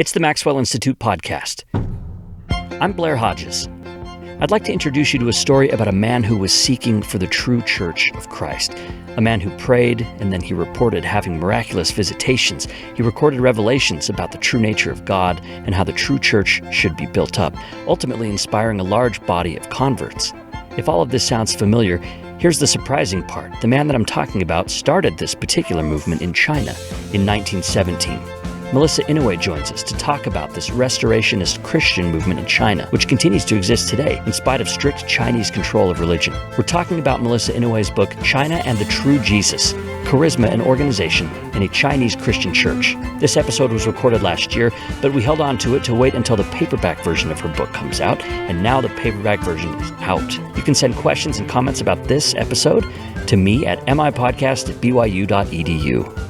It's the Maxwell Institute podcast. I'm Blair Hodges. I'd like to introduce you to a story about a man who was seeking for the true church of Christ. A man who prayed, and then he reported having miraculous visitations. He recorded revelations about the true nature of God and how the true church should be built up, ultimately inspiring a large body of converts. If all of this sounds familiar, here's the surprising part. The man that I'm talking about started this particular movement in China in 1917. Melissa Inouye joins us to talk about this restorationist Christian movement in China, which continues to exist today in spite of strict Chinese control of religion. We're talking about Melissa Inouye's book, China and the True Jesus, Charisma and Organization in a Chinese Christian Church. This episode was recorded last year, but we held on to it to wait until the paperback version of her book comes out, and now the paperback version is out. You can send questions and comments about this episode to me at MIPodcast@byu.edu.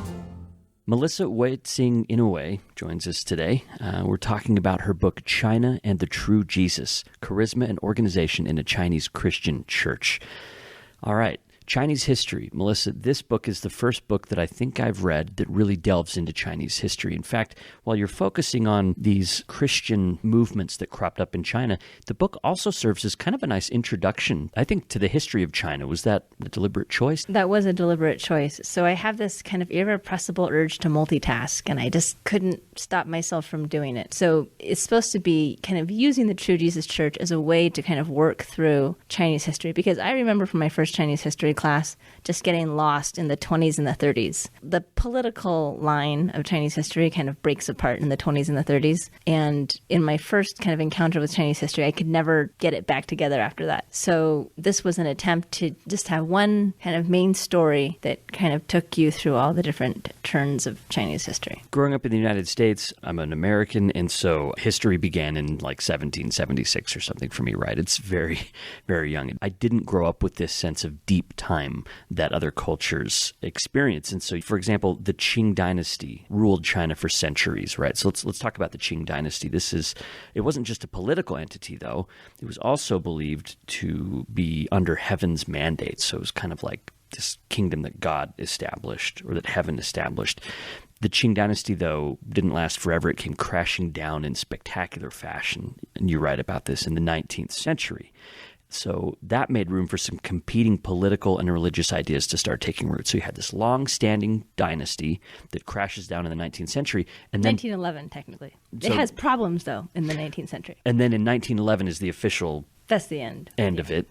Melissa WEI-TSING Inouye joins us today. We're talking about her book, China and the True Jesus, Charisma and Organization in a Chinese Christian Church. All right, Chinese history. Melissa, this book is the first book that I think I've read that really delves into Chinese history. In fact, while you're focusing on these Christian movements that cropped up in China, the book also serves as kind of a nice introduction, I think, to the history of China. Was that a deliberate choice? That was a deliberate choice. So I have this kind of irrepressible urge to multitask, and I just couldn't stop myself from doing it. So it's supposed to be kind of using the True Jesus Church as a way to kind of work through Chinese history, because I remember from my first Chinese history class just getting lost in the 20s and the 30s. The political line of Chinese history kind of breaks apart in the 20s and the 30s. And in my first kind of encounter with Chinese history, I could never get it back together after that. So this was an attempt to just have one kind of main story that kind of took you through all the different turns of Chinese history. Growing up in the United States, I'm an American, and so history began in like 1776 or something for me, right? It's very, very young. I didn't grow up with this sense of deep time that other cultures experience. And so, for example, the Qing dynasty ruled China for centuries, right? So let's talk about the Qing dynasty. It wasn't just a political entity, though. It was also believed to be under heaven's mandate. So it was kind of like this kingdom that God established, or that heaven established. The Qing dynasty, though, didn't last forever. It came crashing down in spectacular fashion. And you write about this in the 19th century. So that made room for some competing political and religious ideas to start taking root. So you had this long-standing dynasty that crashes down in the 19th century. And then 1911, technically. It has problems, though, in the 19th century. And then in 1911 is the official... That's the end. End of it.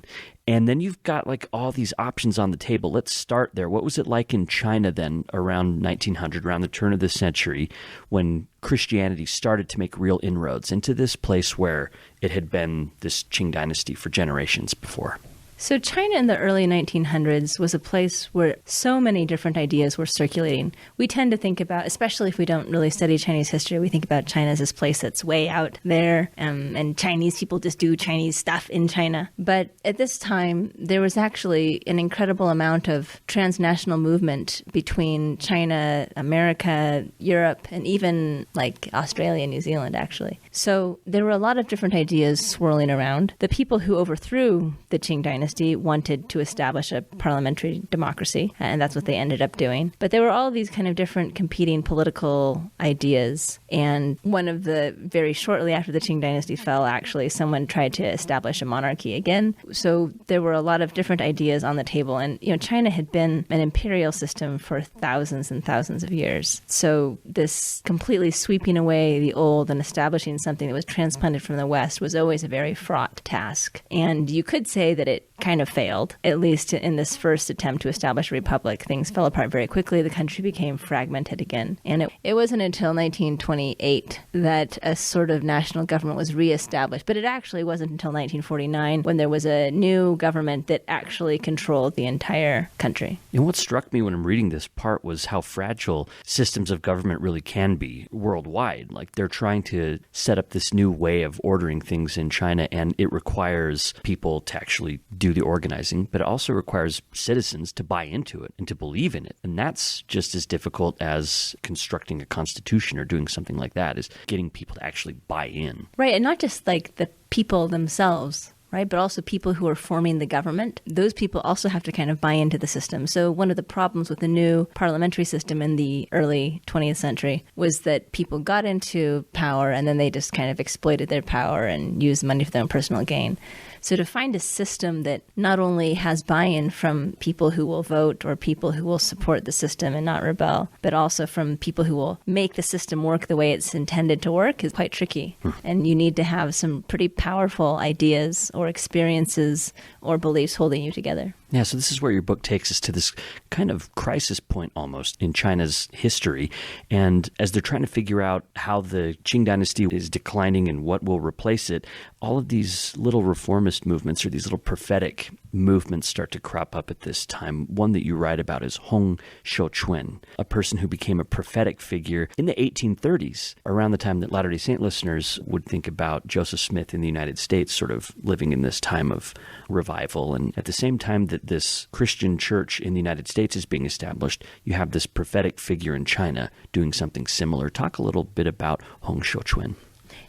And then you've got like all these options on the table. Let's start there. What was it like in China then around 1900, around the turn of the century, when Christianity started to make real inroads into this place where it had been this Qing dynasty for generations before? So China in the early 1900s was a place where so many different ideas were circulating. We tend to think about, especially if we don't really study Chinese history, we think about China as this place that's way out there, and Chinese people just do Chinese stuff in China. But at this time, there was actually an incredible amount of transnational movement between China, America, Europe, and even like Australia and New Zealand, actually. So there were a lot of different ideas swirling around. The people who overthrew the Qing dynasty wanted to establish a parliamentary democracy, and that's what they ended up doing. But there were all these kind of different competing political ideas, and very shortly after the Qing dynasty fell, actually, someone tried to establish a monarchy again. So there were a lot of different ideas on the table, and China had been an imperial system for thousands and thousands of years. So this completely sweeping away the old and establishing something that was transplanted from the West was always a very fraught task. And you could say that it kind of failed, at least in this first attempt to establish a republic. Things fell apart very quickly. The country became fragmented again. And it wasn't until 1928 that a sort of national government was reestablished. But it actually wasn't until 1949 when there was a new government that actually controlled the entire country. And what struck me when I'm reading this part was how fragile systems of government really can be worldwide. Like, they're trying to set up this new way of ordering things in China, and it requires people to actually do the organizing, but it also requires citizens to buy into it and to believe in it. And that's just as difficult as constructing a constitution or doing something like that, is getting people to actually buy in. Right, and not just like the people themselves, right? But also people who are forming the government. Those people also have to kind of buy into the system. So one of the problems with the new parliamentary system in the early 20th century was that people got into power and then they just kind of exploited their power and used money for their own personal gain. So to find a system that not only has buy-in from people who will vote or people who will support the system and not rebel, but also from people who will make the system work the way it's intended to work is quite tricky. And you need to have some pretty powerful ideas or experiences or beliefs holding you together. Yeah, so this is where your book takes us to this kind of crisis point almost in China's history. And as they're trying to figure out how the Qing dynasty is declining and what will replace it, all of these little reformist movements or these little prophetic movements start to crop up at this time. One that you write about is Hong Xiuquan, a person who became a prophetic figure in the 1830s, around the time that Latter-day Saint listeners would think about Joseph Smith in the United States sort of living in this time of revival. And at the same time that this Christian church in the United States is being established, you have this prophetic figure in China doing something similar. Talk a little bit about Hong Xiuquan.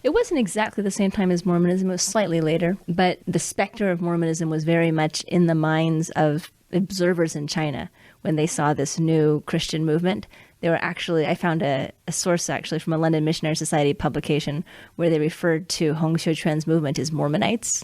It wasn't exactly the same time as Mormonism. It was slightly later, but the specter of Mormonism was very much in the minds of observers in China when they saw this new Christian movement. They were actually, I found a source actually from a London Missionary Society publication where they referred to Hong Xiuquan's movement as Mormonites.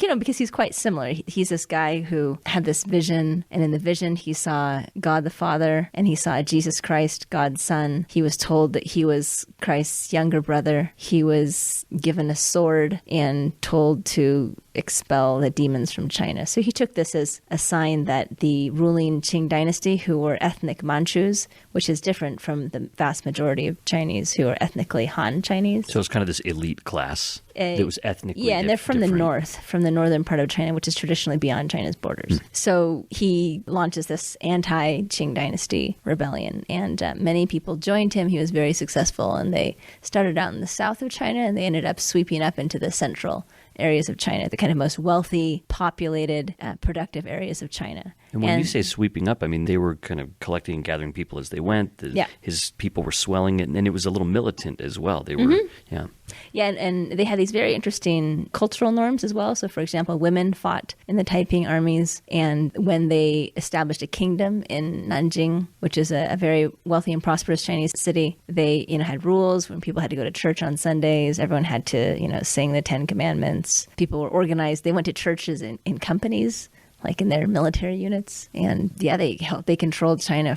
You know, because he's quite similar. He's this guy who had this vision, and in the vision he saw God the Father, and he saw Jesus Christ, God's Son. He was told that he was Christ's younger brother. He was given a sword and told to expel the demons from China. So he took this as a sign that the ruling Qing dynasty, who were ethnic Manchus, which is different from the vast majority of Chinese who are ethnically Han Chinese. So it's kind of this elite class that was ethnically and they're from different. The north, from the northern part of China, which is traditionally beyond China's borders. So he launches this anti-Qing dynasty rebellion, and many people joined him. He was very successful, and they started out in the south of China, and they ended up sweeping up into the central areas of China, the kind of most wealthy, populated, productive areas of China. And when you say sweeping up, I mean, they were kind of collecting and gathering people as they went. His people were swelling it, and it was a little militant as well. They were, Yeah, and they had these very interesting cultural norms as well. So, for example, women fought in the Taiping armies, and when they established a kingdom in Nanjing, which is a very wealthy and prosperous Chinese city, they, had rules when people had to go to church on Sundays. Everyone had to, sing the Ten Commandments. People were organized. They went to churches in companies, like in their military units. And they controlled China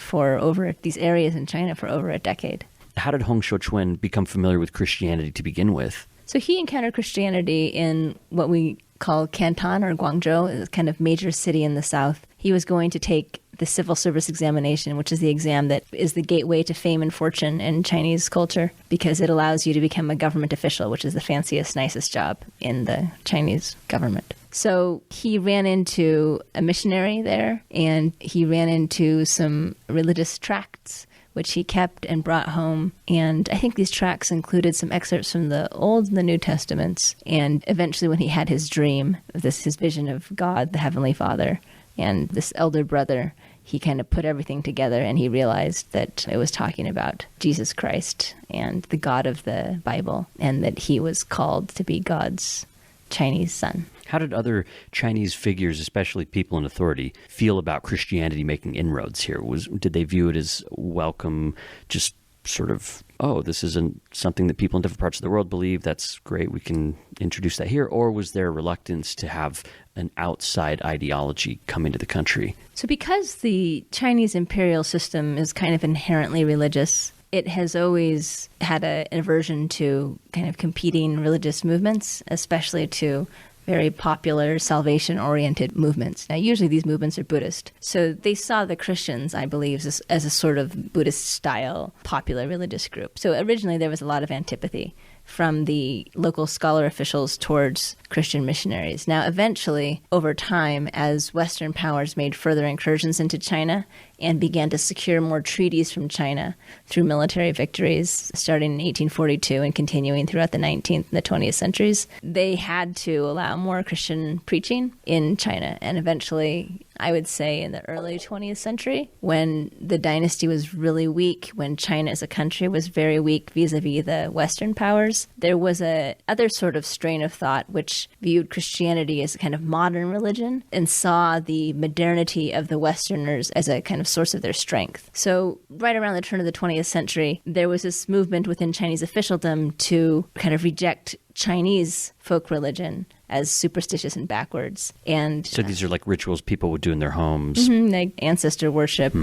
these areas in China for over a decade. How did Hong Xiuquan become familiar with Christianity to begin with? So he encountered Christianity in what we call Canton or Guangzhou, a kind of major city in the south. He was going to take the civil service examination, which is the exam that is the gateway to fame and fortune in Chinese culture, because it allows you to become a government official, which is the fanciest, nicest job in the Chinese government. So he ran into a missionary there, and he ran into some religious tracts, which he kept and brought home. And I think these tracts included some excerpts from the Old and the New Testaments. And eventually when he had his dream, his vision of God, the Heavenly Father, and this elder brother, he kind of put everything together, and he realized that it was talking about Jesus Christ and the God of the Bible, and that he was called to be God's Chinese son. How did other Chinese figures, especially people in authority, feel about Christianity making inroads here? Did they view it as welcome, just sort of, this isn't something that people in different parts of the world believe, that's great, we can introduce that here? Or was there reluctance to have an outside ideology come into the country? So because the Chinese imperial system is kind of inherently religious, it has always had an aversion to kind of competing religious movements, especially to very popular salvation-oriented movements. Now, usually these movements are Buddhist. So they saw the Christians, I believe, as a sort of Buddhist-style popular religious group. So originally there was a lot of antipathy from the local scholar officials towards Christian missionaries. Now, eventually, over time, as Western powers made further incursions into China and began to secure more treaties from China through military victories, starting in 1842 and continuing throughout the 19th and the 20th centuries, they had to allow more Christian preaching in China. And eventually, I would say in the early 20th century, when the dynasty was really weak, when China as a country was very weak vis-a-vis the Western powers. There was a other sort of strain of thought which viewed Christianity as a kind of modern religion and saw the modernity of the Westerners as a kind of source of their strength. So right around the turn of the 20th century, there was this movement within Chinese officialdom to kind of reject Chinese folk religion as superstitious and backwards. And so these are like rituals people would do in their homes. Like ancestor worship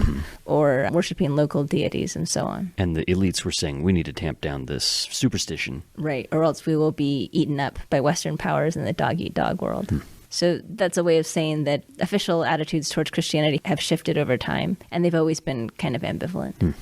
or worshiping local deities and so on. And the elites were saying, we need to tamp down this superstition. Right, or else we will be eaten up by Western powers in the dog-eat-dog world. So that's a way of saying that official attitudes towards Christianity have shifted over time, and they've always been kind of ambivalent.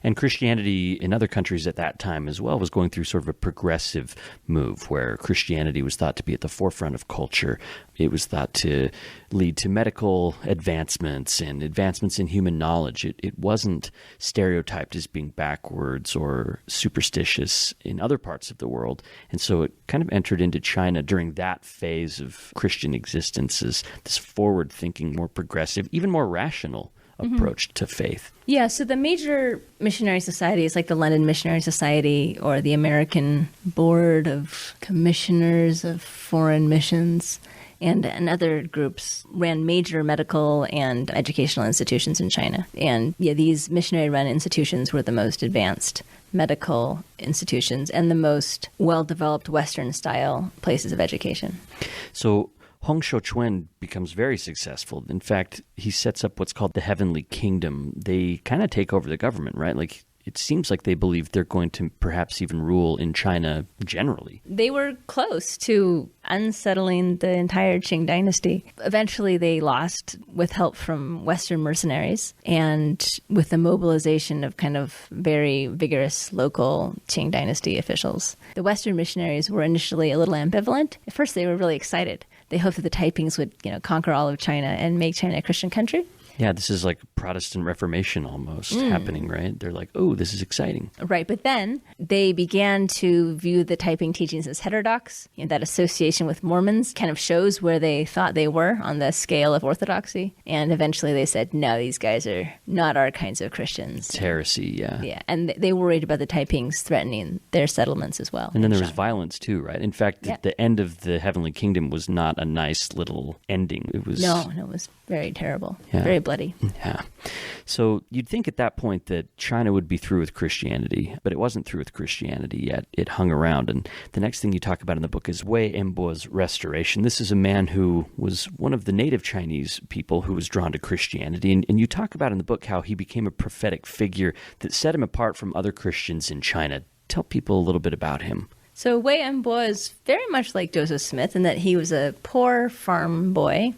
And Christianity in other countries at that time as well was going through sort of a progressive move where Christianity was thought to be at the forefront of culture. It was thought to lead to medical advancements and advancements in human knowledge. It wasn't stereotyped as being backwards or superstitious in other parts of the world. And so it kind of entered into China during that phase of Christian existence as this forward-thinking, more progressive, even more rational approach to faith. Yeah, so the major missionary societies like the London Missionary Society or the American Board of Commissioners of Foreign Missions and other groups ran major medical and educational institutions in China. And yeah, these missionary-run institutions were the most advanced medical institutions and the most well-developed Western-style places of education. So Hong Xiuquan becomes very successful. In fact, he sets up what's called the Heavenly Kingdom. They kind of take over the government, right? Like, it seems like they believe they're going to perhaps even rule in China generally. They were close to unsettling the entire Qing dynasty. Eventually, they lost with help from Western mercenaries and with the mobilization of kind of very vigorous local Qing dynasty officials. The Western missionaries were initially a little ambivalent. At first, they were really excited. They hoped that the Taipings would, conquer all of China and make China a Christian country. Yeah, this is like Protestant Reformation almost happening, right? They're like, oh, this is exciting. Right, but then they began to view the Taiping teachings as heterodox. That association with Mormons kind of shows where they thought they were on the scale of orthodoxy. And eventually they said, no, these guys are not our kinds of Christians. It's heresy, yeah. Yeah, and they worried about the Taipings threatening their settlements as well. And then there was violence too, right? In fact, the end of the Heavenly Kingdom was not a nice little ending. It was No, it was very terrible, very bloody. Yeah. So you'd think at that point that China would be through with Christianity, but it wasn't through with Christianity yet. It hung around. And the next thing you talk about in the book is WEI-TSING's restoration. This is a man who was one of the native Chinese people who was drawn to Christianity. And you talk about in the book how he became a prophetic figure that set him apart from other Christians in China. Tell people a little bit about him. So WEI-TSING is very much like Joseph Smith in that he was a poor farm boy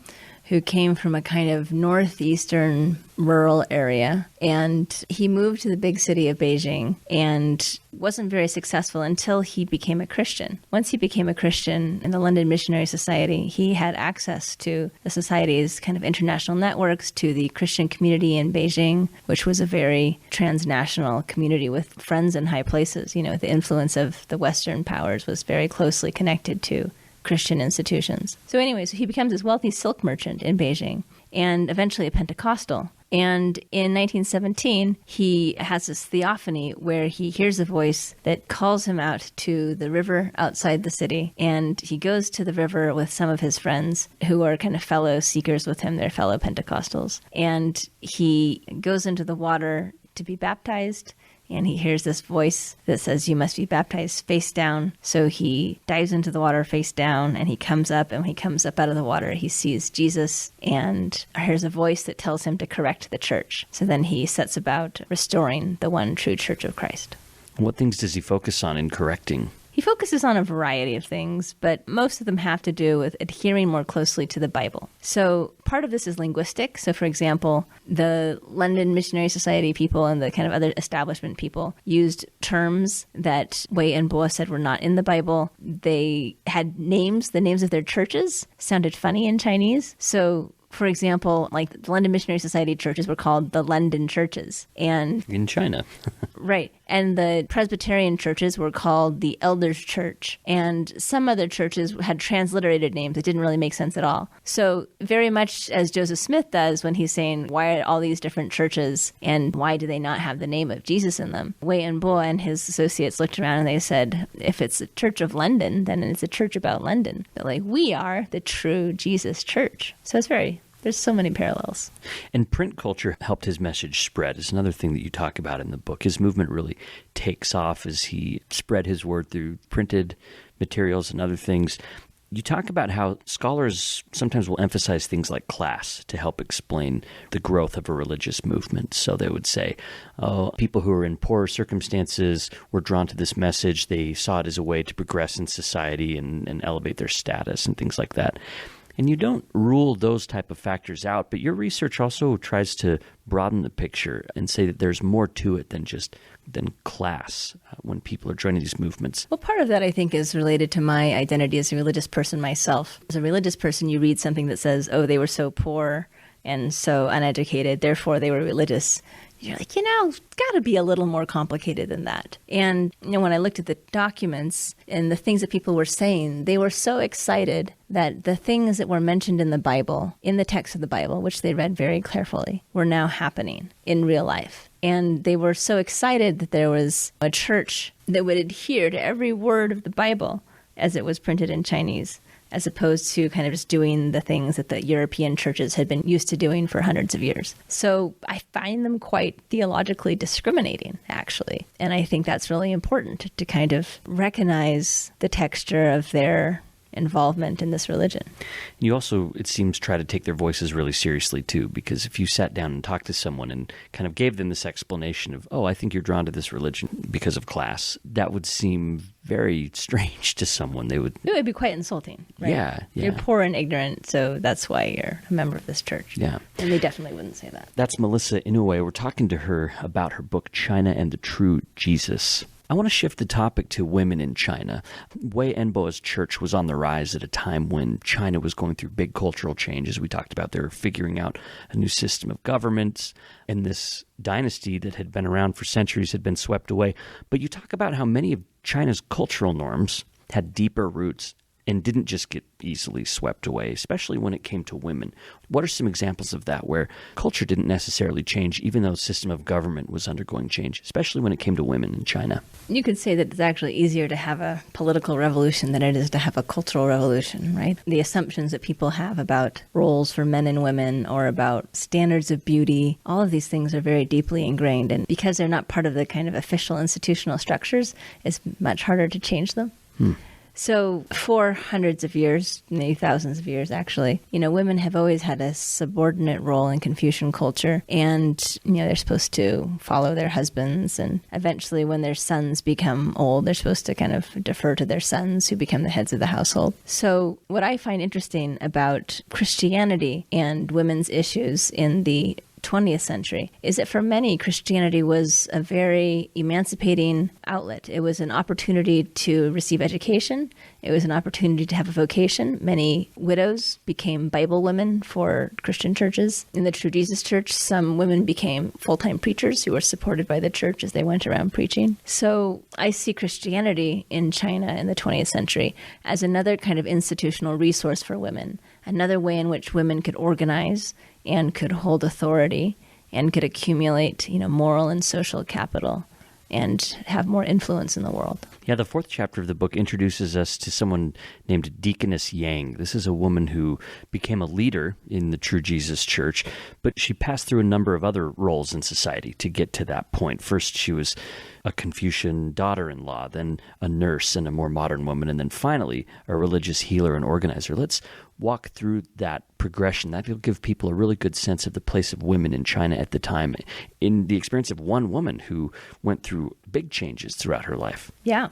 who came from a kind of northeastern rural area. And he moved to the big city of Beijing and wasn't very successful until he became a Christian. Once he became a Christian in the London Missionary Society, he had access to the society's kind of international networks, to the Christian community in Beijing, which was a very transnational community with friends in high places. The influence of the Western powers was very closely connected to Christian institutions. So anyway, he becomes this wealthy silk merchant in Beijing and eventually a Pentecostal. And in 1917, he has this theophany where he hears a voice that calls him out to the river outside the city. And he goes to the river with some of his friends who are kind of fellow seekers with him, they're fellow Pentecostals. And he goes into the water to be baptized. And he hears this voice that says, you must be baptized face down. So he dives into the water face down, and he comes up, and when he comes up out of the water, he sees Jesus and hears a voice that tells him to correct the church. So then he sets about restoring the one true Church of Christ. What things does he focus on in correcting? He focuses on a variety of things, but most of them have to do with adhering more closely to the Bible. So part of this is linguistic. So, for example, the London Missionary Society people and the kind of other establishment people used terms that WEI-TSING said were not in the Bible. They had names. The names of their churches sounded funny in Chinese. So, for example, like the London Missionary Society churches were called the London churches. And in China. Right. And the Presbyterian churches were called the Elders' Church. And some other churches had transliterated names that didn't really make sense at all. So very much as Joseph Smith does when he's saying, why are all these different churches and why do they not have the name of Jesus in them? Wei-Bo and his associates looked around and they said, if it's a Church of London, then it's a church about London. They're like, we are the true Jesus church. So there's so many parallels. And print culture helped his message spread is another thing that you talk about in the book. His movement really takes off as he spread his word through printed materials and other things. You talk about how scholars sometimes will emphasize things like class to help explain the growth of a religious movement. So they would say, people who are in poorer circumstances were drawn to this message. They saw it as a way to progress in society and elevate their status and things like that. And you don't rule those type of factors out, but your research also tries to broaden the picture and say that there's more to it than class when people are joining these movements. Well, part of that, I think, is related to my identity as a religious person myself. As a religious person, you read something that says, oh, they were so poor and so uneducated, therefore they were religious. You're like, it's got to be a little more complicated than that. And, when I looked at the documents and the things that people were saying, they were so excited that the things that were mentioned in the Bible, in the text of the Bible, which they read very carefully, were now happening in real life. And they were so excited that there was a church that would adhere to every word of the Bible as it was printed in Chinese, as opposed to kind of just doing the things that the European churches had been used to doing for hundreds of years. So I find them quite theologically discriminating, actually. And I think that's really important to kind of recognize the texture of their involvement in this religion. You also, it seems, try to take their voices really seriously, too, because if you sat down and talked to someone and kind of gave them this explanation of, I think you're drawn to this religion because of class, that would seem very strange to someone. It would be quite insulting, right? Yeah. You're poor and ignorant, so that's why you're a member of this church. Yeah. And they definitely wouldn't say that. That's Melissa Inouye. We're talking to her about her book, China and the True Jesus. I want to shift the topic to women in China. Wei-Bo's church was on the rise at a time when China was going through big cultural changes. We talked about they were figuring out a new system of government, and this dynasty that had been around for centuries had been swept away. But you talk about how many of China's cultural norms had deeper roots and didn't just get easily swept away, especially when it came to women. What are some examples of that where culture didn't necessarily change, even though the system of government was undergoing change, especially when it came to women in China? You could say that it's actually easier to have a political revolution than it is to have a cultural revolution, right? The assumptions that people have about roles for men and women or about standards of beauty, all of these things are very deeply ingrained. And because they're not part of the kind of official institutional structures, it's much harder to change them. So for hundreds of years, maybe thousands of years actually, women have always had a subordinate role in Confucian culture. And, they're supposed to follow their husbands. And eventually when their sons become old, they're supposed to kind of defer to their sons who become the heads of the household. So what I find interesting about Christianity and women's issues in the 20th century is that for many, Christianity was a very emancipating outlet. It was an opportunity to receive education. It was an opportunity to have a vocation. Many widows became Bible women for Christian churches. In the True Jesus Church, some women became full-time preachers who were supported by the church as they went around preaching. So I see Christianity in China in the 20th century as another kind of institutional resource for women, another way in which women could organize and could hold authority and could accumulate, moral and social capital and have more influence in the world. Yeah, the fourth chapter of the book introduces us to someone named Deaconess Yang. This is a woman who became a leader in the True Jesus Church, but she passed through a number of other roles in society to get to that point. First, she was a Confucian daughter-in-law, then a nurse and a more modern woman, and then finally a religious healer and organizer. Let's walk through that progression. That will give people a really good sense of the place of women in China at the time in the experience of one woman who went through big changes throughout her life. Yeah.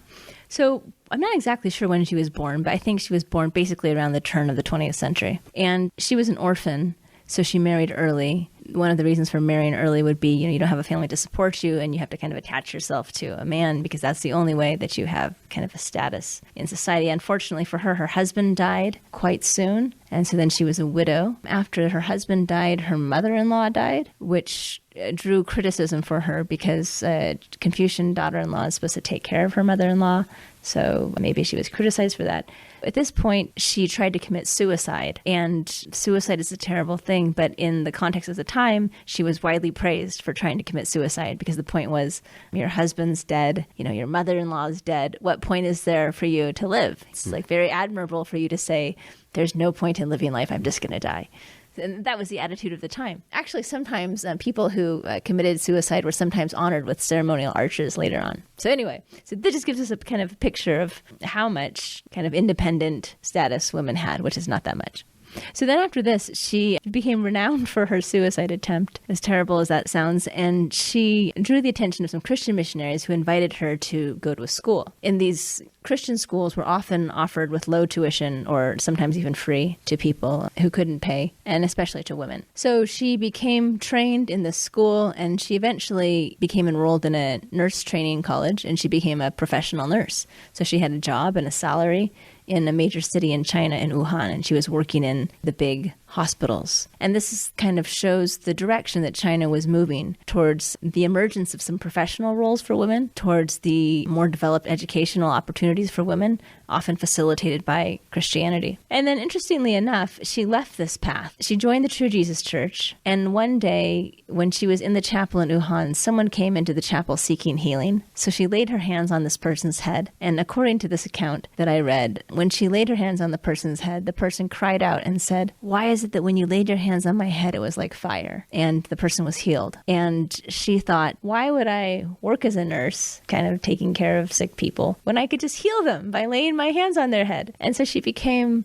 So I'm not exactly sure when she was born, but I think she was born basically around the turn of the 20th century. And she was an orphan, so she married early. one of the reasons for marrying early would be, you don't have a family to support you and you have to kind of attach yourself to a man because that's the only way that you have kind of a status in society. Unfortunately for her, her husband died quite soon. And so then she was a widow. After her husband died, her mother-in-law died, which drew criticism for her because a Confucian daughter-in-law is supposed to take care of her mother-in-law. So maybe she was criticized for that. At this point, she tried to commit suicide. And suicide is a terrible thing. But in the context of the time, she was widely praised for trying to commit suicide because the point was, your husband's dead, your mother-in-law is dead. What point is there for you to live? It's like very admirable for you to say, there's no point in living life. I'm just going to die. And that was the attitude of the time. Actually, sometimes people who committed suicide were sometimes honored with ceremonial arches later on. So anyway, so this just gives us a kind of picture of how much kind of independent status women had, which is not that much. So then after this, she became renowned for her suicide attempt, as terrible as that sounds, and she drew the attention of some Christian missionaries who invited her to go to a school. And these Christian schools were often offered with low tuition or sometimes even free to people who couldn't pay, and especially to women. So she became trained in this school, and she eventually became enrolled in a nurse training college, and she became a professional nurse. So she had a job and a salary in a major city in China, in Wuhan, and she was working in the big hospitals. And this kind of shows the direction that China was moving towards the emergence of some professional roles for women, towards the more developed educational opportunities for women, often facilitated by Christianity. And then, interestingly enough, she left this path. She joined the True Jesus Church, and one day, when she was in the chapel in Wuhan, someone came into the chapel seeking healing. So she laid her hands on this person's head, and according to this account that I read, when she laid her hands on the person's head, the person cried out and said, "Why is it that when you laid your hands on my head, it was like fire?" And the person was healed. And she thought, why would I work as a nurse, kind of taking care of sick people, when I could just heal them by laying my hands on their head? And so she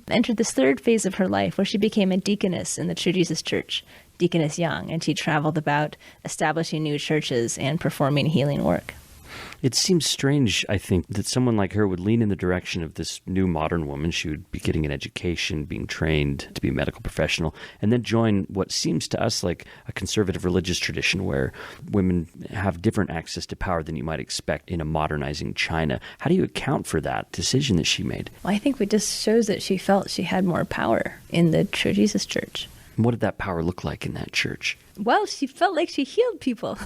entered this third phase of her life where she became a deaconess in the True Jesus Church, Deaconess Young, and she traveled about establishing new churches and performing healing work. It seems strange, I think, that someone like her would lean in the direction of this new modern woman. She would be getting an education, being trained to be a medical professional, and then join what seems to us like a conservative religious tradition where women have different access to power than you might expect in a modernizing China. How do you account for that decision that she made? Well, I think it just shows that she felt she had more power in the True Jesus Church. And what did that power look like in that church? Well, she felt like she healed people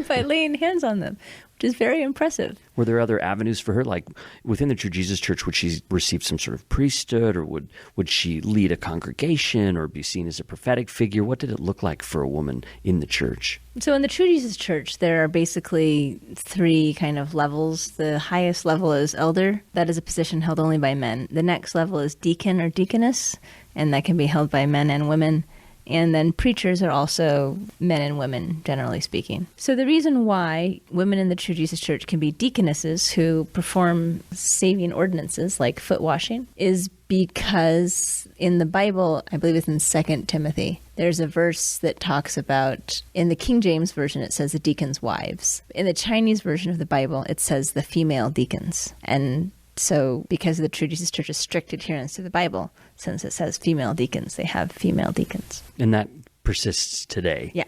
by laying hands on them, which is very impressive. Were there other avenues for her? Like within the True Jesus Church, would she receive some sort of priesthood, or would she lead a congregation or be seen as a prophetic figure? What did it look like for a woman in the church? So in the True Jesus Church, there are basically three kind of levels. The highest level is elder. That is a position held only by men. The next level is deacon or deaconess, and that can be held by men and women. And then preachers are also men and women, generally speaking. So the reason why women in the True Jesus Church can be deaconesses who perform saving ordinances like foot washing is because in the Bible, I believe it's in 2 Timothy, there's a verse that talks about, in the King James Version, it says the deacons' wives. In the Chinese version of the Bible, it says the female deacons. And so because the True Jesus Church is strict adherence to the Bible, since it says female deacons, they have female deacons. And that persists today? Yeah.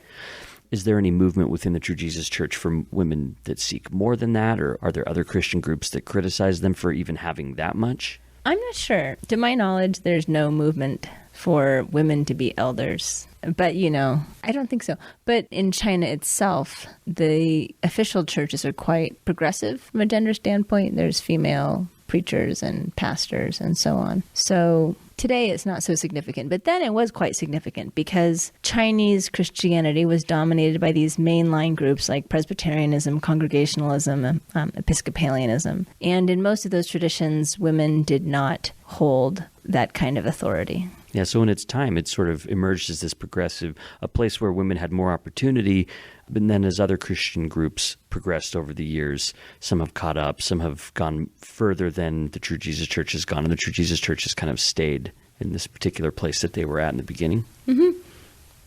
Is there any movement within the True Jesus Church for women that seek more than that, or are there other Christian groups that criticize them for even having that much? I'm not sure. To my knowledge, there's no movement for women to be elders. But, I don't think so. But in China itself, the official churches are quite progressive from a gender standpoint. There's female preachers and pastors and so on. So today it's not so significant. But then it was quite significant because Chinese Christianity was dominated by these mainline groups like Presbyterianism, Congregationalism, Episcopalianism. And in most of those traditions, women did not hold that kind of authority. Yeah, so in its time, it sort of emerged as this progressive, a place where women had more opportunity. But then as other Christian groups progressed over the years, some have caught up, some have gone further than the True Jesus Church has gone, and the True Jesus Church has kind of stayed in this particular place that they were at in the beginning. Mm-hmm.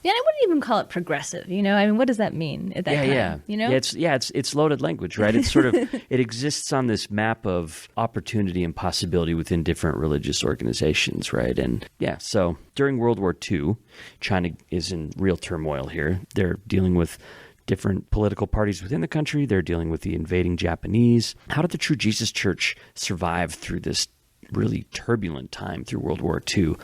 Yeah, I wouldn't even call it progressive. I mean, what does that mean at that time? Yeah. It's loaded language, right? It's sort of it exists on this map of opportunity and possibility within different religious organizations, right? And so during World War II, China is in real turmoil here. They're dealing with different political parties within the country. They're dealing with the invading Japanese. How did the True Jesus Church survive through this really turbulent time through World War II?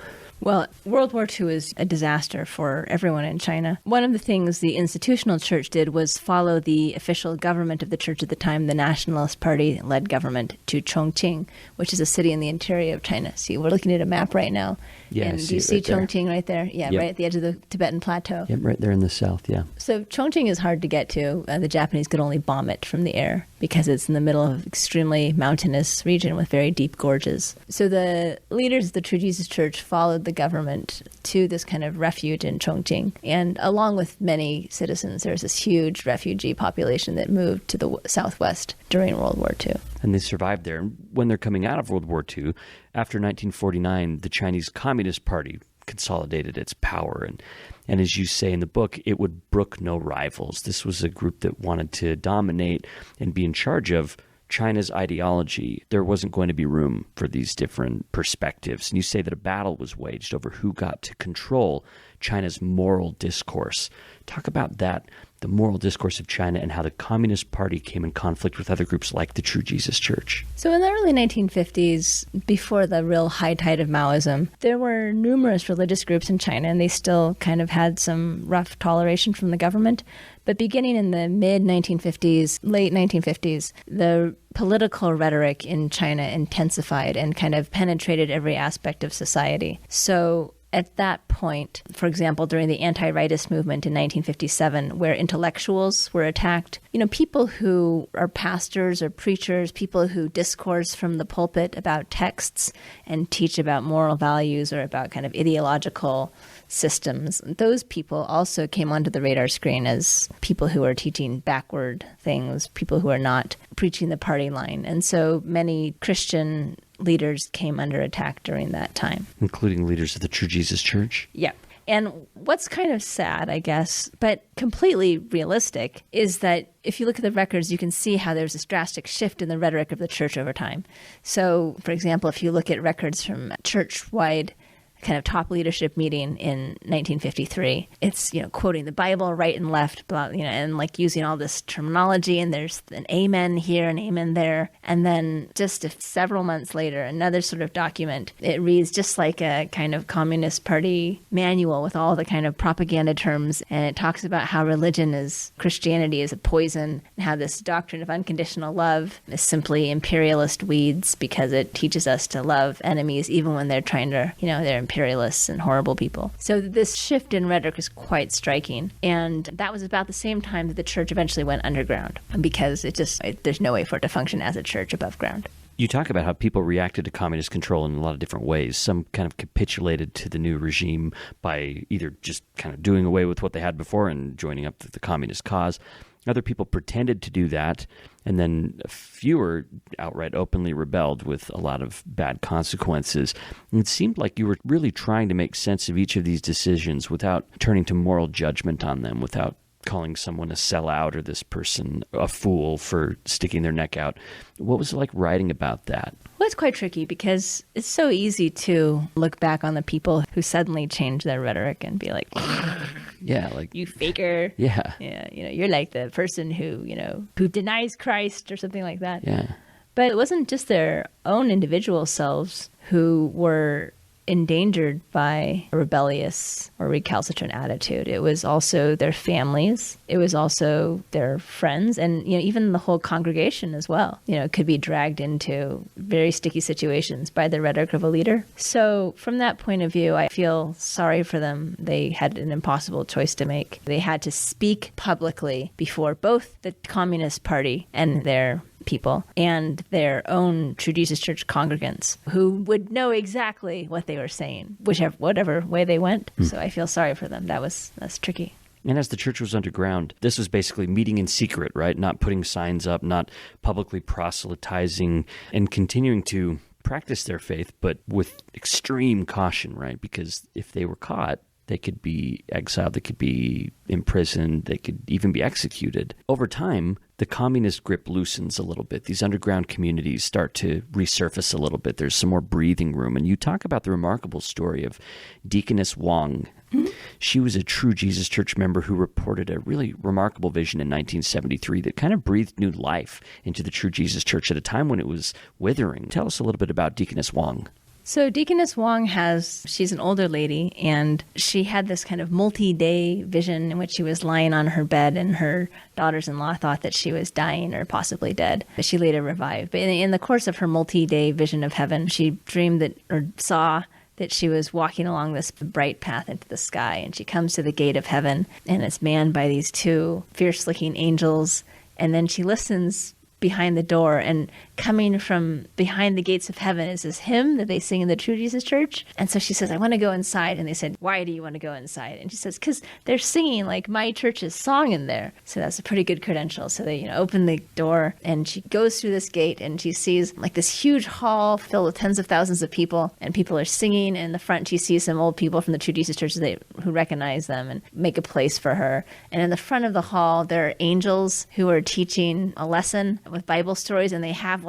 Well, World War II is a disaster for everyone in China. One of the things the institutional church did was follow the official government of the church at the time, the Nationalist Party-led government, to Chongqing, which is a city in the interior of China. See, we're looking at a map right now. Yeah, and do you see Chongqing right there? Yeah, yep. Right at the edge of the Tibetan Plateau. Yep, right there in the south, yeah. So Chongqing is hard to get to. The Japanese could only bomb it from the air because it's in the middle of an extremely mountainous region with very deep gorges. So the leaders of the True Jesus Church followed the government to this kind of refuge in Chongqing. And along with many citizens, there's this huge refugee population that moved to the southwest during World War II. And they survived there. And when they're coming out of World War II, after 1949, the Chinese Communist Party consolidated its power. And as you say in the book, it would brook no rivals. This was a group that wanted to dominate and be in charge of China's ideology. There wasn't going to be room for these different perspectives. And you say that a battle was waged over who got to control China's moral discourse. Talk about that, the moral discourse of China, and how the Communist Party came in conflict with other groups like the True Jesus Church. So in the early 1950s, before the real high tide of Maoism, there were numerous religious groups in China, and they still kind of had some rough toleration from the government. But beginning in the mid-1950s, late 1950s, the political rhetoric in China intensified and kind of penetrated every aspect of society. So at that point, for example, during the anti-rightist movement in 1957, where intellectuals were attacked, people who are pastors or preachers, people who discourse from the pulpit about texts and teach about moral values or about kind of ideological systems, those people also came onto the radar screen as people who are teaching backward things, people who are not preaching the party line. And so many Christian leaders came under attack during that time. Including leaders of the True Jesus Church? Yep. And what's kind of sad, I guess, but completely realistic, is that if you look at the records, you can see how there's this drastic shift in the rhetoric of the church over time. So, for example, if you look at records from church-wide kind of top leadership meeting in 1953. It's, quoting the Bible right and left, blah, and like using all this terminology, and there's an amen here and amen there. And then just several months later, another sort of document, it reads just like a kind of Communist Party manual with all the kind of propaganda terms. And it talks about how Christianity is a poison, and how this doctrine of unconditional love is simply imperialist weeds because it teaches us to love enemies even when they're trying to, they're imperialists and horrible people. So this shift in rhetoric is quite striking. And that was about the same time that the church eventually went underground, because there's no way for it to function as a church above ground. You talk about how people reacted to communist control in a lot of different ways. Some kind of capitulated to the new regime by either just kind of doing away with what they had before and joining up with the communist cause. Other people pretended to do that, and then fewer outright openly rebelled with a lot of bad consequences. And it seemed like you were really trying to make sense of each of these decisions without turning to moral judgment on them, without calling someone a sellout or this person a fool for sticking their neck out. What was it like writing about that? Well, it's quite tricky because it's so easy to look back on the people who suddenly change their rhetoric and be like, yeah, like, you faker. Yeah. Yeah, you're like the person who denies Christ or something like that. Yeah. But it wasn't just their own individual selves who were endangered by a rebellious or recalcitrant attitude. It was also their families. It was also their friends, and even the whole congregation as well. Could be dragged into very sticky situations by the rhetoric of a leader. So from that point of view, I feel sorry for them. They had an impossible choice to make. They had to speak publicly before both the Communist Party and their people and their own True Jesus Church congregants who would know exactly what they were saying, whatever way they went. So I feel sorry for them. That's tricky. And as the church was underground, this was basically meeting in secret, right? Not putting signs up, not publicly proselytizing, and continuing to practice their faith, but with extreme caution, right? Because if they were caught, They could be exiled, they could be imprisoned, they could even be executed. Over time, the communist grip loosens a little bit. These underground communities start to resurface a little bit. There's some more breathing room. And you talk about the remarkable story of Deaconess Wong. Mm-hmm. She was a True Jesus Church member who reported a really remarkable vision in 1973 that kind of breathed new life into the True Jesus Church at a time when it was withering. Tell us a little bit about Deaconess Wong. So Deaconess Wong she's an older lady, and she had this kind of multi-day vision in which she was lying on her bed, and her daughters-in-law thought that she was dying or possibly dead, but she later revived. But in the course of her multi-day vision of heaven, she dreamed that, or saw that she was walking along this bright path into the sky, and she comes to the gate of heaven, and it's manned by these two fierce-looking angels, and then she listens behind the door, and coming from behind the gates of heaven is this hymn that they sing in the True Jesus Church. And so she says, I want to go inside. And they said, why do you want to go inside? And she says, because they're singing like my church's song in there. So that's a pretty good credential. So they open the door, and she goes through this gate, and she sees like this huge hall filled with tens of thousands of people, and people are singing. And in the front, she sees some old people from the True Jesus Church who recognize them and make a place for her. And in the front of the hall, there are angels who are teaching a lesson with Bible stories, and they have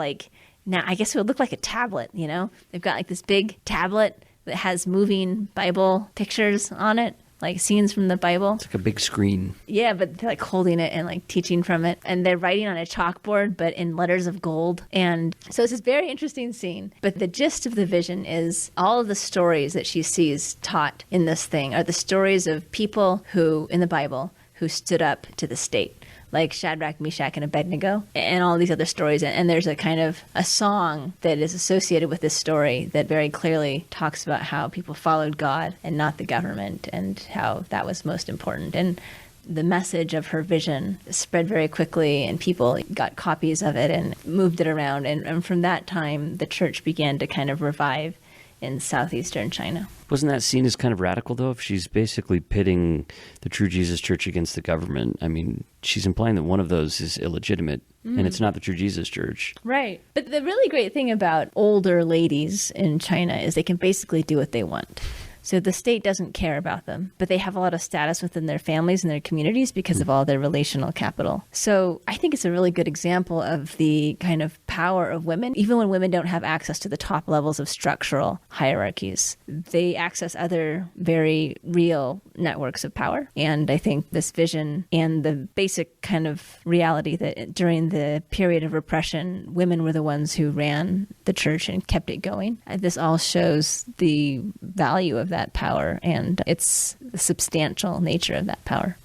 now I guess it would look like a tablet, They've got like this big tablet that has moving Bible pictures on it, like scenes from the Bible. It's like a big screen. Yeah, but they're like holding it and like teaching from it. And they're writing on a chalkboard, but in letters of gold. And so it's this very interesting scene. But the gist of the vision is all of the stories that she sees taught in this thing are the stories of people who, in the Bible, who stood up to the state, like Shadrach, Meshach, and Abednego, and all these other stories. And there's a kind of a song that is associated with this story that very clearly talks about how people followed God and not the government, and how that was most important. And the message of her vision spread very quickly, and people got copies of it and moved it around. And from that time, the church began to kind of revive in southeastern China. Wasn't that seen as kind of radical, though? If she's basically pitting the True Jesus Church against the government, I mean, she's implying that one of those is illegitimate, and it's not the True Jesus Church. Right. But the really great thing about older ladies in China is they can basically do what they want. So the state doesn't care about them, but they have a lot of status within their families and their communities because of all their relational capital. So I think it's a really good example of the kind of power of women. Even when women don't have access to the top levels of structural hierarchies, they access other very real networks of power. And I think this vision and the basic kind of reality that during the period of repression, women were the ones who ran the church and kept it going. This all shows the value of that power, and it's the substantial nature of that power.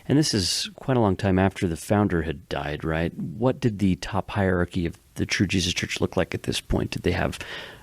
And this is quite a long time after the founder had died, right? What did the top hierarchy of the True Jesus Church look like at this point? Did they have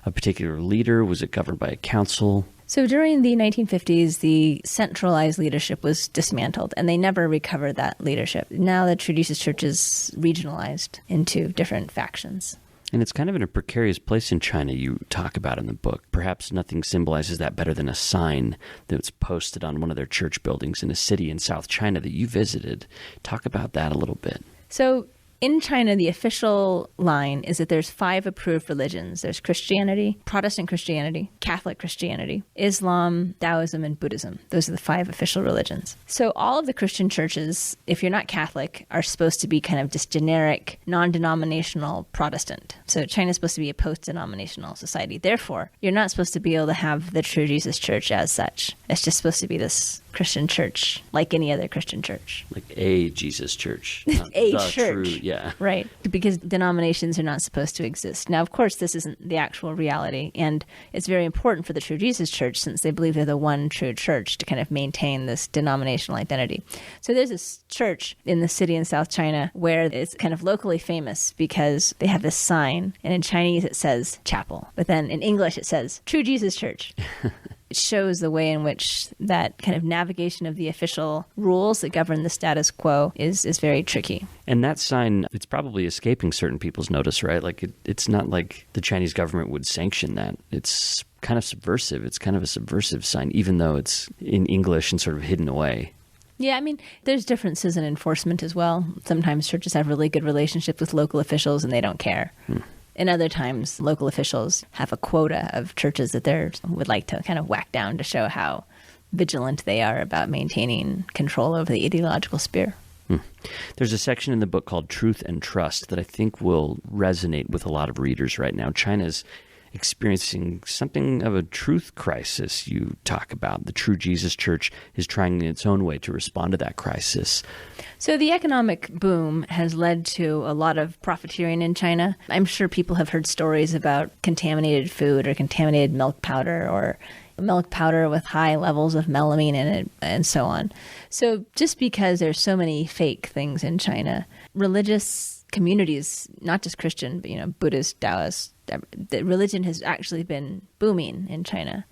a particular leader? Was it governed by a council? So during the 1950s, the centralized leadership was dismantled, and they never recovered that leadership. Now the True Jesus Church is regionalized into different factions. And it's kind of in a precarious place in China, you talk about in the book. Perhaps nothing symbolizes that better than a sign that's posted on one of their church buildings in a city in South China that you visited. Talk about that a little bit. So in China, the official line is that there's 5 approved religions. There's Christianity, Protestant Christianity, Catholic Christianity, Islam, Taoism, and Buddhism. Those are the 5 official religions. So all of the Christian churches, if you're not Catholic, are supposed to be kind of just generic, non-denominational Protestant. So China's supposed to be a post-denominational society. Therefore, you're not supposed to be able to have the True Jesus Church as such. It's just supposed to be this Christian church, like any other Christian church. Like a Jesus church. A church. True, yeah. Right. Because denominations are not supposed to exist. Now, of course, this isn't the actual reality. And it's very important for the True Jesus Church, since they believe they're the one true church, to kind of maintain this denominational identity. So there's this church in the city in South China where it's kind of locally famous because they have this sign. And in Chinese, it says chapel. But then in English, it says True Jesus Church. It shows the way in which that kind of navigation of the official rules that govern the status quo is very tricky. And that sign, it's probably escaping certain people's notice, right? Like it's not like the Chinese government would sanction that. It's kind of subversive. It's kind of a subversive sign, even though it's in English and sort of hidden away. Yeah, I mean, there's differences in enforcement as well. Sometimes churches have really good relationships with local officials and they don't care. And other times, local officials have a quota of churches that they would like to kind of whack down to show how vigilant they are about maintaining control over the ideological sphere. There's a section in the book called Truth and Trust that I think will resonate with a lot of readers right now. China's experiencing something of a truth crisis you talk about. The True Jesus Church is trying in its own way to respond to that crisis. So the economic boom has led to a lot of profiteering in China. I'm sure people have heard stories about contaminated food or contaminated milk powder or milk powder with high levels of melamine in it and so on. So just because there's so many fake things in China, religious communities, not just Christian, but Buddhist, Taoist, the religion has actually been booming in China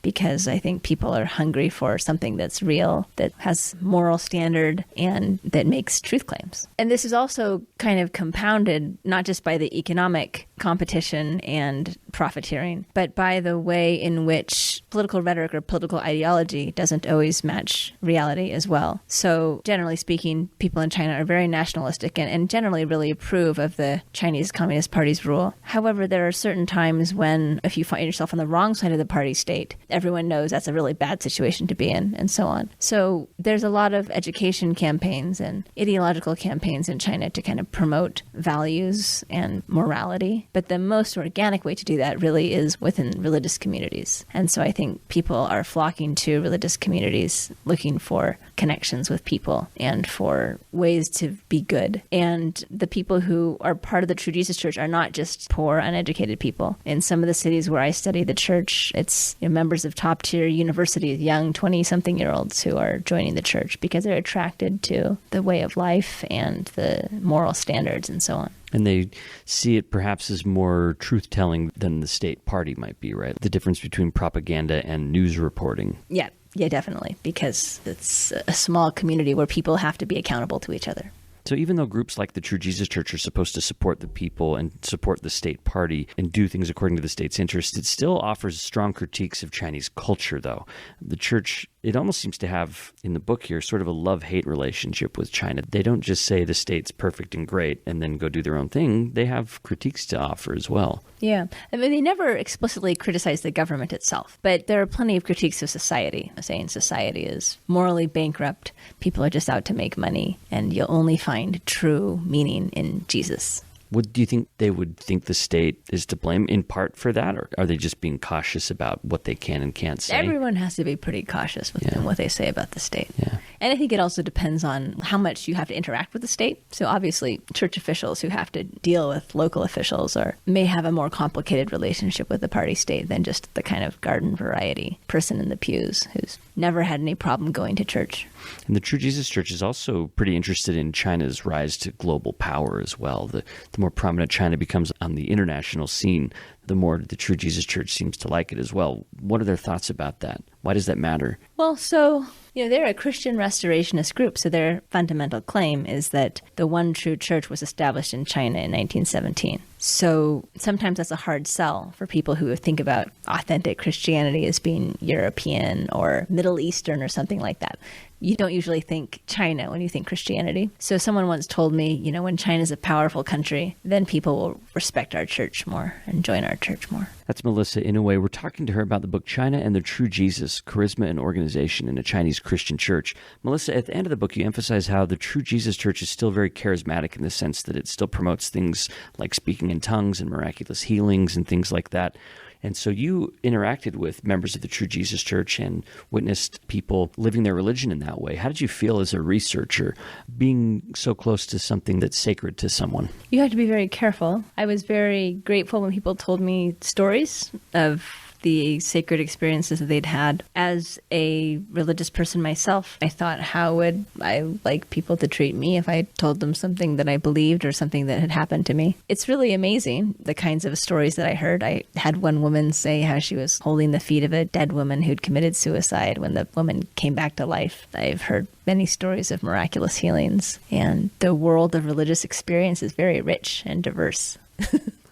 because I think people are hungry for something that's real, that has moral standard, and that makes truth claims. And this is also kind of compounded not just by the economic competition and profiteering, but by the way in which political rhetoric or political ideology doesn't always match reality as well. So generally speaking, people in China are very nationalistic and generally really approve of the Chinese Communist Party's rule. However, there are certain times when if you find yourself on the wrong side of the party state, everyone knows that's a really bad situation to be in and so on. So there's a lot of education campaigns and ideological campaigns in China to kind of promote values and morality. But the most organic way to do that really is within religious communities. And so I think people are flocking to religious communities looking for connections with people and for ways to be good. And the people who are part of the True Jesus Church are not just poor, uneducated people. In some of the cities where I study the church, it's members of top-tier universities, young 20-something-year-olds who are joining the church because they're attracted to the way of life and the moral standards and so on. And they see it perhaps as more truth-telling than the state party might be, right? The difference between propaganda and news reporting. Yeah, definitely, because it's a small community where people have to be accountable to each other. So even though groups like the True Jesus Church are supposed to support the people and support the state party and do things according to the state's interests, it still offers strong critiques of Chinese culture, though. The church, it almost seems to have, in the book here, sort of a love-hate relationship with China. They don't just say the state's perfect and great and then go do their own thing. They have critiques to offer as well. Yeah. I mean, they never explicitly criticize the government itself, but there are plenty of critiques of society, saying society is morally bankrupt, people are just out to make money, and you'll only find true meaning in Jesus. Do you think they would think the state is to blame in part for that, or are they just being cautious about what they can and can't say? Everyone has to be pretty cautious with what they say about the state. Yeah. And I think it also depends on how much you have to interact with the state. So obviously, church officials who have to deal with local officials may have a more complicated relationship with the party state than just the kind of garden variety person in the pews who's never had any problem going to church. And the True Jesus Church is also pretty interested in China's rise to global power as well. The more prominent China becomes on the international scene, the more the True Jesus Church seems to like it as well. What are their thoughts about that? Why does that matter? Well, so, they're a Christian restorationist group, so their fundamental claim is that the one true church was established in China in 1917. So sometimes that's a hard sell for people who think about authentic Christianity as being European or Middle Eastern or something like that. You don't usually think China when you think Christianity. So someone once told me, when China's a powerful country, then people will respect our church more and join our church more. That's Melissa Inouye. We're talking to her about the book China and the True Jesus, Charisma and Organization in a Chinese Christian Church. Melissa, at the end of the book, you emphasize how the True Jesus Church is still very charismatic in the sense that it still promotes things like speaking in tongues and miraculous healings and things like that. And so you interacted with members of the True Jesus Church and witnessed people living their religion in that way. How did you feel as a researcher being so close to something that's sacred to someone? You have to be very careful. I was very grateful when people told me stories of the sacred experiences that they'd had. As a religious person myself, I thought, how would I like people to treat me if I told them something that I believed or something that had happened to me? It's really amazing, the kinds of stories that I heard. I had one woman say how she was holding the feet of a dead woman who'd committed suicide when the woman came back to life. I've heard many stories of miraculous healings, and the world of religious experience is very rich and diverse.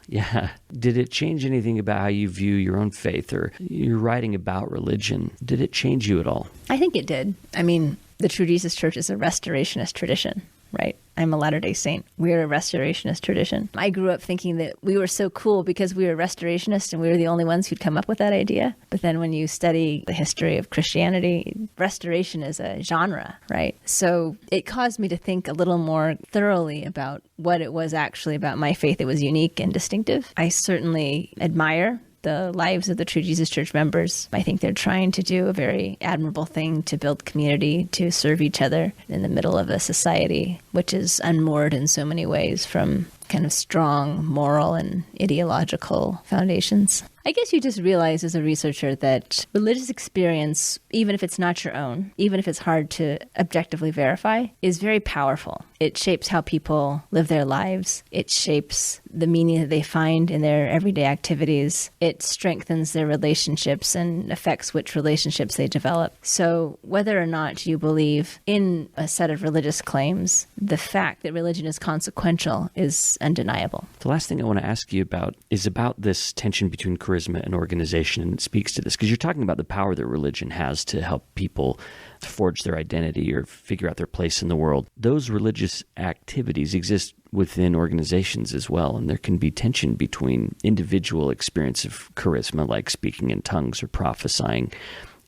Yeah. Did it change anything about how you view your own faith or you're writing about religion? Did it change you at all? I think it did. I mean, the True Jesus Church is a restorationist tradition. right? I'm a Latter-day Saint. We're a restorationist tradition. I grew up thinking that we were so cool because we were restorationist and we were the only ones who'd come up with that idea. But then when you study the history of Christianity, restoration is a genre, right? So it caused me to think a little more thoroughly about what it was actually about my faith that was unique and distinctive. I certainly admire the lives of the True Jesus Church members. I think they're trying to do a very admirable thing to build community, to serve each other in the middle of a society which is unmoored in so many ways from kind of strong moral and ideological foundations. I guess you just realize as a researcher that religious experience, even if it's not your own, even if it's hard to objectively verify, is very powerful. It shapes how people live their lives. It shapes the meaning that they find in their everyday activities. It strengthens their relationships and affects which relationships they develop. So whether or not you believe in a set of religious claims, the fact that religion is consequential is undeniable. The last thing I want to ask you about is about this tension between charisma and organization, and it speaks to this because you're talking about the power that religion has to help people forge their identity or figure out their place in the world. Those religious activities exist within organizations as well, and there can be tension between individual experience of charisma, like speaking in tongues or prophesying,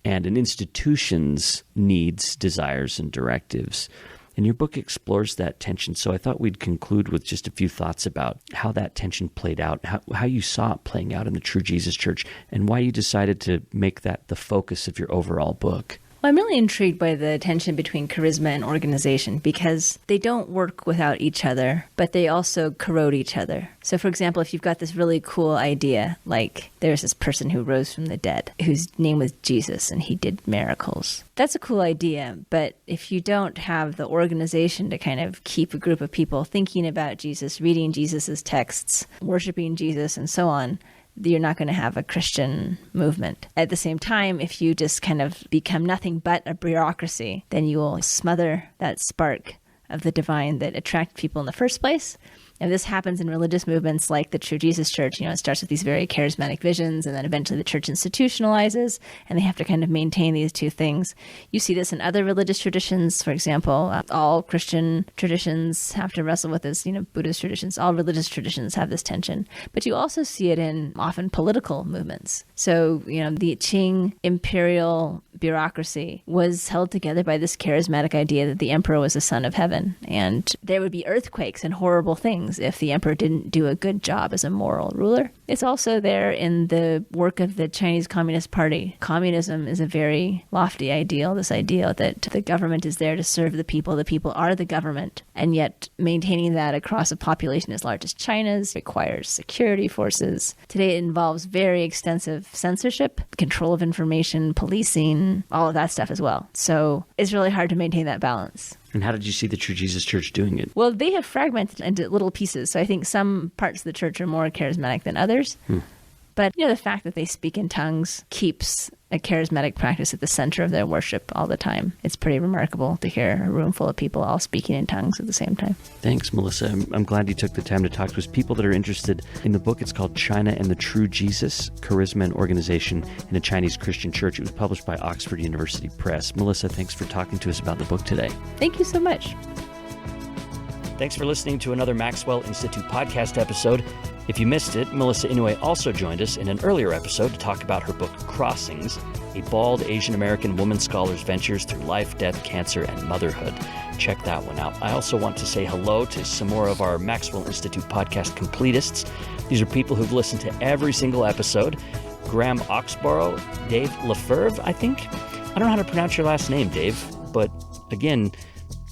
and an institution's needs, desires, and directives. And your book explores that tension, so I thought we'd conclude with just a few thoughts about how that tension played out, how you saw it playing out in the True Jesus Church, and why you decided to make that the focus of your overall book. Well, I'm really intrigued by the tension between charisma and organization because they don't work without each other, but they also corrode each other. So, for example, if you've got this really cool idea, like there's this person who rose from the dead, whose name was Jesus, and he did miracles. That's a cool idea, but if you don't have the organization to kind of keep a group of people thinking about Jesus, reading Jesus's texts, worshiping Jesus, and so on, you're not going to have a Christian movement. At the same time, if you just kind of become nothing but a bureaucracy, then you will smother that spark of the divine that attracted people in the first place. And this happens in religious movements like the True Jesus Church. It starts with these very charismatic visions, and then eventually the church institutionalizes, and they have to kind of maintain these two things. You see this in other religious traditions. For example, all Christian traditions have to wrestle with this, Buddhist traditions, all religious traditions have this tension. But you also see it in often political movements. So, the Qing imperial bureaucracy was held together by this charismatic idea that the emperor was the son of heaven, and there would be earthquakes and horrible things if the emperor didn't do a good job as a moral ruler. It's also there in the work of the Chinese Communist Party. Communism is a very lofty ideal, this idea that the government is there to serve the people are the government, and yet maintaining that across a population as large as China's requires security forces. Today it involves very extensive censorship, control of information, policing, all of that stuff as well. So it's really hard to maintain that balance. And how did you see the True Jesus Church doing it? Well, they have fragmented into little pieces. So I think some parts of the church are more charismatic than others. But, the fact that they speak in tongues keeps a charismatic practice at the center of their worship all the time. It's pretty remarkable to hear a room full of people all speaking in tongues at the same time. Thanks, Melissa. I'm glad you took the time to talk to us. People that are interested in the book, it's called China and the True Jesus, Charisma and Organization in a Chinese Christian Church. It was published by Oxford University Press. Melissa, thanks for talking to us about the book today. Thank you so much. Thanks for listening to another Maxwell Institute podcast episode. If you missed it, Melissa Inouye also joined us in an earlier episode to talk about her book, Crossings, a bald Asian American woman scholar's ventures through life, death, cancer, and motherhood. Check that one out. I also want to say hello to some more of our Maxwell Institute podcast completists. These are people who've listened to every single episode. Graham Oxborough, Dave Lefebvre, I think. I don't know how to pronounce your last name, Dave, but again,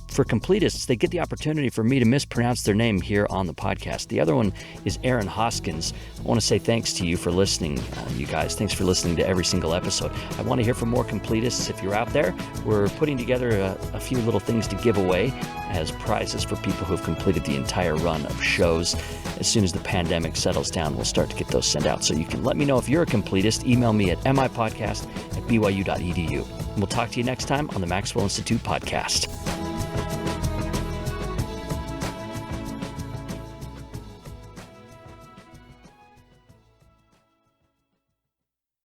for completists, they get the opportunity for me to mispronounce their name here on the podcast. The other one is Aaron Hoskins. I want to say thanks to you for listening, you guys. Thanks for listening to every single episode. I want to hear from more completists. If you're out there, we're putting together a few little things to give away as prizes for people who have completed the entire run of shows. As soon as the pandemic settles down, we'll start to get those sent out. So you can let me know if you're a completist. Email me at MIPodcast@byu.edu. And we'll talk to you next time on the Maxwell Institute podcast.